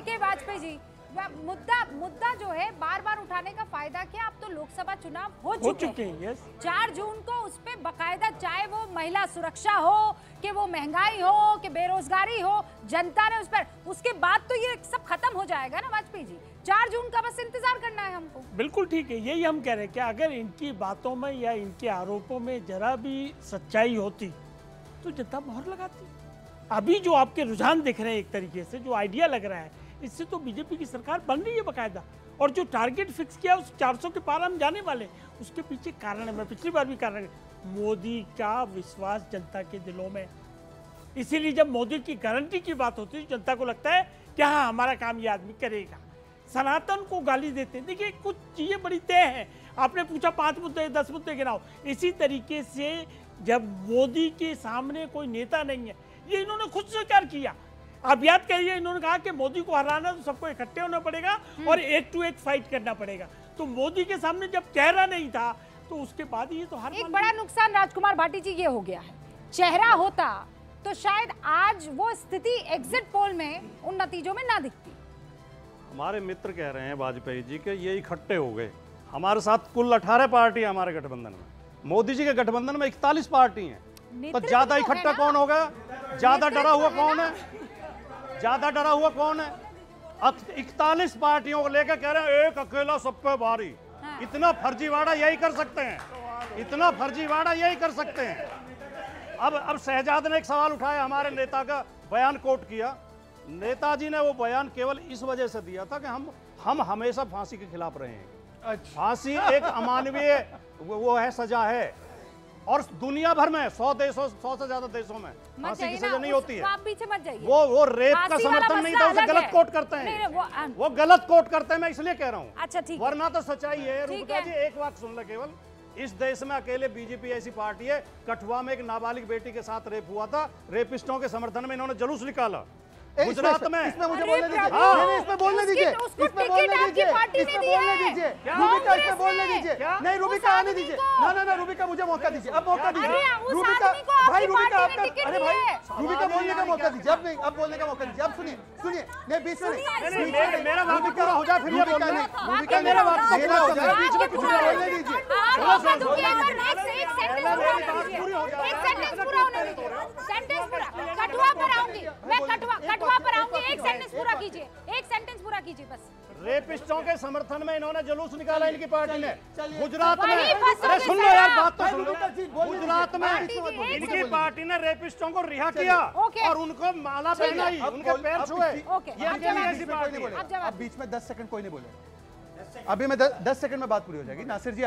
के वाजपेयी जी, मुद्दा जो है बार बार उठाने का फायदा क्या? अब तो लोकसभा चुनाव हो चुके हैं। यस। 4 जून को उस पे बकायदा, चाहे वो महिला सुरक्षा हो, कि वो महंगाई हो, कि बेरोजगारी हो, जनता ने उस पर, उसके बाद तो ये सब खत्म हो जाएगा ना वाजपेयी जी। 4 जून का बस इंतजार करना है हमको। बिल्कुल ठीक है, यही हम कह रहे हैं कि अगर इनकी बातों में या इनके आरोपों में जरा भी सच्चाई होती तो जनता मोहर लगाती। अभी जो आपके रुझान दिख रहे हैं, एक तरीके से जो आइडिया लग रहा है, इससे तो बीजेपी की सरकार बन रही है बकायदा, और जो टारगेट फिक्स किया उस 400 के पार हम जाने वाले, उसके पीछे कारण है, मैं पिछली बार भी कारण है, मोदी का विश्वास जनता के दिलों में। इसीलिए जब मोदी की गारंटी की बात होती है जनता को लगता है कि हाँ हमारा काम ये आदमी करेगा। सनातन को गाली देते हैं, देखिए कुछ चीजें बड़ी तय हैं। आपने पूछा 5 मुद्दे 10 मुद्दे गिनाओ, इसी तरीके से जब मोदी के सामने कोई नेता नहीं है, ये इन्होंने खुद स्वीकार किया। आप याद करिए, इन्होंने कहा कि मोदी को हराना तो सबको इकट्ठे होना पड़ेगा और 1 to 1 फाइट करना पड़ेगा। तो मोदी के सामने जब चेहरा नहीं था तो उसके बाद ये तो हार मान। एक बड़ा नुकसान राजकुमार भाटी जी ये हो गया है, चेहरा होता तो शायद आज वो स्थिति एग्जिट पोल में उन नतीजों में ना दिखती। हमारे मित्र कह रहे हैं वाजपेयी जी के ये इकट्ठे हो गए। हमारे साथ कुल 18 पार्टी है हमारे गठबंधन में, मोदी जी के गठबंधन में 41 पार्टी हैं। तो ज्यादा इकट्ठा कौन होगा? ज्यादा डरा हुआ कौन है? ज्यादा डरा हुआ कौन है? 41 पार्टियों को लेकर कह रहे हैं एक अकेला सब पे भारी। इतना फर्जीवाड़ा यही कर सकते हैं, इतना फर्जीवाड़ा यही कर सकते हैं। अब शहजाद ने एक सवाल उठाया, हमारे नेता का बयान कोट किया। नेताजी ने वो बयान केवल इस वजह से दिया था कि हम हमेशा फांसी के खिलाफ रहे हैं। अच्छा। फांसी एक अमानवीय वो है, सजा है, और दुनिया भर में 100 से ज्यादा देशों में फांसी की सजा नहीं होती है। आप पीछे मत जाइए। वो रेप का समर्थन नहीं था, उसे गलत कोट करते हैं। वो गलत कोट करते हैं, मैं इसलिए कह रहा हूँ। अच्छा ठीक है, वरना तो सच्चाई है। रूबिका जी एक बात सुन ले, केवल इस देश में अकेले बीजेपी ऐसी पार्टी है, कठुआ में एक नाबालिग बेटी के साथ रेप हुआ था, रेपिस्टों के समर्थन में इन्होंने जुलूस निकाला। गुजरात में इसमें मुझे बोलने दीजिए, इसमें बोलने दीजिए, इसमें बोलने दीजिए, इसमें बोलने दीजिए, रूबिका इसमें बोलने दीजिए। नहीं रूबिका आने दीजिए, ना रूबिका मुझे मौका दीजिए, अब मौका दीजिए। रूबिका भाई, रूबिका आपका, अरे भाई रूबिका बोलने का मौका दीजिए। अब नहीं, अब बोलने का मौका दीजिए। अब सुनिए नहीं, बीच में नहीं, मेरा बात पूरा हो जाए फिर ये बोलना नहीं। रूबिका मेरा बात पूरा हो जाए, बीच में कुछ बोलने दीजिए। एक सेंटेंस पूरा कीजिए, एक सेंटेंस पूरा कीजिए बस। रेपिस्टों के समर्थन में इन्होंने जुलूस निकाला इनकी पार्टी ने गुजरात में। बस अरे सुन लो यार, बात तो सुन लो। गुजरात में इनकी एक पार्टी ने रेपिस्टों को रिहा किया और उनको माला पहनाई, उनके पैर छुए। ये ऐसी पार्टी है। अब बीच में 10 सेकंड कोई नहीं बोले। अभी मैं 10 सेकंड में बात पूरी हो जाएगी। नासिर जी